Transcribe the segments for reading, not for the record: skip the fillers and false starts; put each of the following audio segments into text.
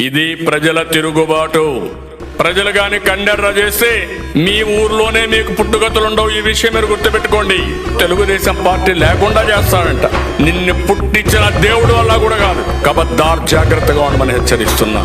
ఇది ప్రజల తిరుగుబాటు. ప్రజలు గాని కండెర్ర చేస్తే మీ ఊర్లోనే మీకు పుట్టుగతులుండవు. ఈ విషయం మీరు గుర్తుపెట్టుకోండి. తెలుగుదేశం పార్టీ లేకుండా చేస్తాడంట. నిన్ను పుట్టించిన దేవుడు వల్ల కూడా కాదు. కబద్దార్, జాగ్రత్తగా ఉండమని హెచ్చరిస్తున్నా.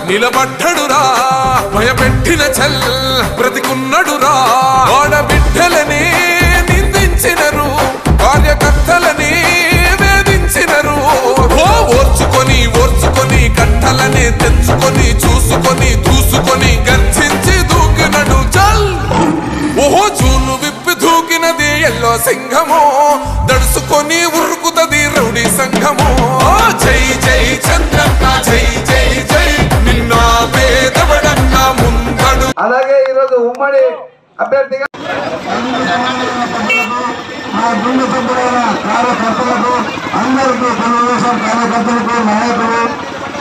నిలబడ్డడురా భయపెట్టిన చల్ బ్రతికున్నడురా. ఆడబిడ్డలని నిందించినరు, కార్యకర్తలని వేధించినరు. ఓర్చుకొని ఓర్చుకొని కట్టలని తెచ్చుకొని చూసుకొని దూసుకొని గర్జించి దూకినడు చల్. ఓహో చూలు విప్పి దూకినది ఎల్లో సింహము, దడుసుకొని ఉరుకుతది రౌడీ సంఘము. జై జై చంద్రన్న జై జై జై అలాగే ఈరోజు ఉమ్మడి అభ్యర్థిగా బృంద సభ్యులైన కార్యకర్తలకు, అందరికీ తెలుగుదేశం కార్యకర్తలకు, నాయకులు,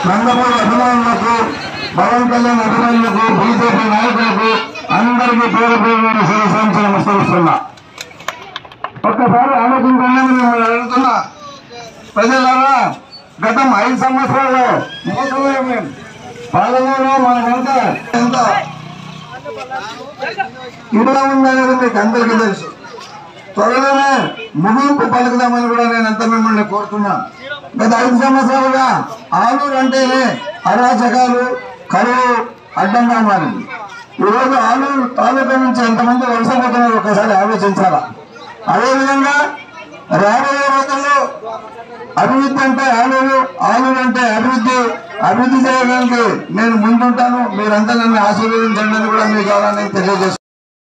నందమూరి అభిమానులకు, పవన్ కళ్యాణ్ అభిమానులకు, బీజేపీ నాయకులకు అందరికీ పేరు పేరు శిరసాంచి నమస్కరిస్తున్నా. ఒక్కసారి ఆలోచించండి. మిమ్మల్ని అడుగుతున్నా, ప్రజలారా, గత 5 సంవత్సరాలు పాలనలో మనకంతా ఎంత ఇలా ఉందనేది మీకు అందరికీ తెలుసు. త్వరలోనే ముగింపు పలుకుదామని కూడా నేను అంతా మిమ్మల్ని కోరుతున్నాను. గత 5 సంవత్సరాలుగా ఆలూరు అంటేనే అరాచకాలు, కరువు అడ్డంగా మారింది. ఈరోజు ఆలూరు తాలూకా నుంచి ఎంతమంది వలసపోతున్నారు ఒకసారి ఆలోచించాలా. అదేవిధంగా రాబోయే రోజుల్లో అభివృద్ధి అంటే ఆలూరు, ఆలూరు అంటే అభివృద్ధి చేయడానికి నేను ముందుంటాను. మీరంతా నన్ను ఆశీర్వదించండి అని కూడా మీకు నేను తెలియజేస్తాను.